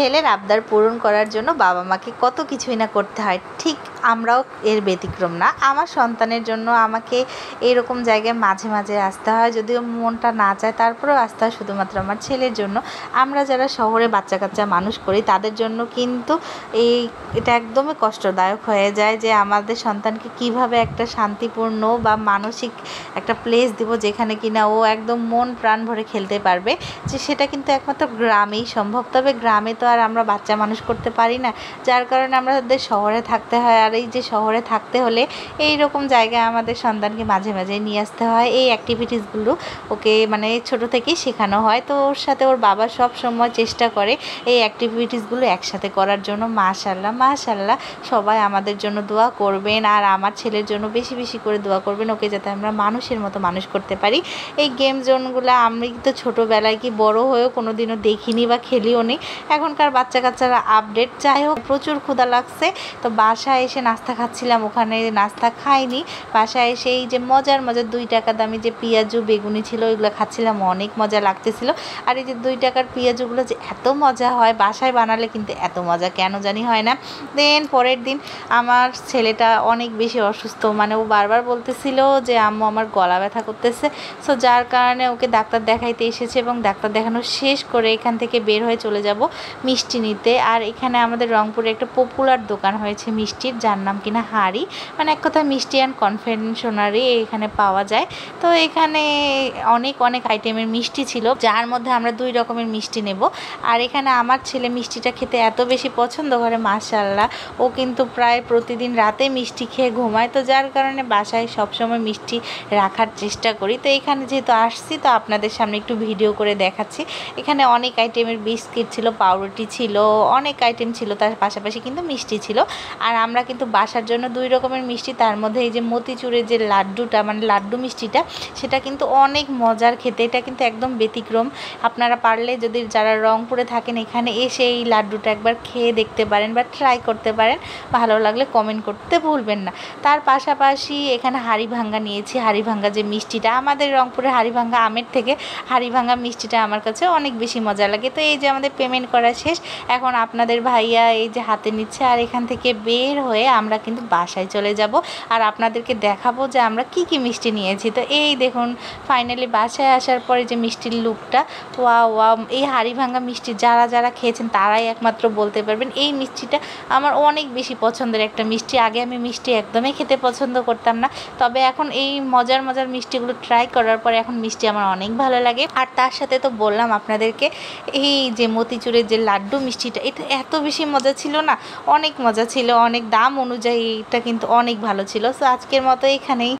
ছেলের আবদার পূরণ করার জন্য বাবা মাকে কত কিছুই না করতে হয়, ঠিক আমরাও এর ব্যতিক্রম না। আমার সন্তানের জন্য আমাকে এরকম জায়গায় মাঝে মাঝে আসতে হয়, যদিও মনটা না চায় তারপরেও আসতে হয় শুধুমাত্র আমার ছেলের জন্য। আমরা যারা শহরে বাচ্চা কাচ্চা মানুষ করি তাদের জন্য কিন্তু এটা একদমই কষ্টদায়ক হয়ে যায় যে আমাদের সন্তানকে কিভাবে একটা শান্তিপূর্ণ বা মানসিক একটা প্লেস দিব যেখানে কিনা ও একদম মন প্রাণ ভরে খেলতে পারবে, যে সেটা কিন্তু একমাত্র গ্রামেই সম্ভব। তবে গ্রামে তো আর আমরা বাচ্চা মানুষ করতে পারি না, যার কারণে আমাদের শহরে থাকতে হয়। আর এই যে শহরে থাকতে হলে এই রকম জায়গায় আমাদের সন্তানকে মাঝে মাঝে নিয়ে আসতে হয়। এই অ্যাক্টিভিটিসগুলো ওকে মানে ছোট থেকেই শেখানো হয়, তো ওর সাথে ওর বাবা সব সময় চেষ্টা করে এই অ্যাক্টিভিটিসগুলো একসাথে করার জন্য। মাশাআল্লাহ মাশাআল্লাহ, সবাই আমাদের জন্য দোয়া করবেন আর আমার ছেলের জন্য বেশি বেশি করে দোয়া করবেন, ওকে যাতে আমরা মানুষের মতো মানুষ করতে পারি। এই গেম জোনগুলো আমি তো ছোটোবেলায় কি বড় হয়েও কোনো দিনও দেখিনি বা খেলিও নি। এখনকার বাচ্চা কাচ্চারা আপডেট। যাই হোক, প্রচুর ক্ষুধা লাগছে, তো বাসায় এসে নাস্তা খাচ্ছিলাম, ওখানে নাস্তা খাইনি। বাসায় এসে এই যে মজার 2 টাকা দামি যে পেঁয়াজু বেগুনি ছিল ওইগুলো খাচ্ছিলাম, অনেক মজা লাগতেছিল। আর এই যে 2 টাকার পেঁয়াজুগুলো যে এত মজা হয়, বাসায় বানালে কিন্তু এত মজা কেন জানি হয় না। দেন পরের দিন আমার ছেলেটা অনেক বেশি অসুস্থ, মানে ও বারবার বলতেছিল যে আম্মু আমার গলা ব্যথা করতেছে। সো যার কারণে ওকে ডাক্তার দেখাইতে এসেছে এবং ডাক্তার দেখানো শেষ করে এখান থেকে বের হয়ে চলে যাব মিষ্টি নিতে। আর এখানে আমাদের রংপুরে একটা পপুলার দোকান হয়েছে মিষ্টির, যার নাম কিনা হাড়ি, মানে এক কথা মিষ্টি অ্যান্ড কনফেকশনারি এখানে পাওয়া যায়। তো এখানে অনেক অনেক আইটেমের মিষ্টি ছিল, যার মধ্যে আমরা 2 রকমের মিষ্টি নেব। আর এখানে আমার ছেলে মিষ্টিটা খেতে এত বেশি পছন্দ করে, মাশাআল্লাহ, ও কিন্তু প্রায় প্রতিদিন রাতে মিষ্টি খেয়ে ঘুমায়। তো যার কারণে বাসায় সবসময় মিষ্টি রাখার চেষ্টা করি। তো এখানে যেহেতু আসছি, তো আপনাদের সামনে একটু ভিডিও করে দেখাচ্ছি। এখানে অনেক আইটেমের বিস্কিট ছিল, পাউরুটি ছিল, অনেক আইটেম ছিল, তার পাশাপাশি কিন্তু মিষ্টি ছিল। আর আমরা কিন্তু বাসার জন্য 2 রকমের মিষ্টি, তার মধ্যে এই যে মতিচুরের যে লাড্ডুটা মানে লাড্ডু মিষ্টিটা, সেটা কিন্তু অনেক মজার খেতে, এটা কিন্তু একদম ব্যতিক্রম। আপনারা পারলে যদি যারা রংপুরে থাকেন এখানে এসে এই লাড্ডুটা একবার খেয়ে দেখতে পারেন বা ট্রাই করতে পারেন, ভালো লাগলে কমেন্ট করতে ভুলবেন না। তার পাশাপাশি এখানে হাড়িভাঙ্গা নিয়েছি। হাড়িভাঙ্গা যে মিষ্টিটা, আমাদের রংপুরে হাড়িভাঙ্গা আমের থেকে হাড়িভাঙ্গা মিষ্টিটা আমার কাছে অনেক বেশি মজা লাগে। তো এই যে আমাদের পেমেন্ট করা শেষ, এখন আপনাদের ভাইয়া এই যে হাতে নিচ্ছে, আর এখান থেকে বের হয়ে আমরা কিন্তু বাসায় চলে যাব আর আপনাদেরকে দেখাবো যে আমরা কি কি মিষ্টি নিয়েছি। তো এই দেখুন, ফাইনালি বাসায় আসার পরে যে মিষ্টির লুকটা, ওয়াও ওয়াও। এই হাড়িভাঙ্গা মিষ্টি যারা যারা খেয়েছেন তারাই একমাত্র বলতে পারবেন এই মিষ্টিটা আমার অনেক বেশি পছন্দের একটা মিষ্টি। আগে আমি মিষ্টি একদমই খেতে পছন্দ করতাম না, তবে এখন এই মজার মজার মিষ্টিগুলো ট্রাই করার পরে এখন মিষ্টি আমার অনেক ভালো লাগে। আর তার সাথে তো বললাম আপনাদেরকে এই যে মতিচুরের যে লাড্ডু মিষ্টিটা, এটা এত বেশি মজা ছিল না, অনেক মজা ছিল, অনেক দাম অনুযায়ী এটা কিন্তু অনেক ভালো ছিল। সো আজকের মতো এখানেই।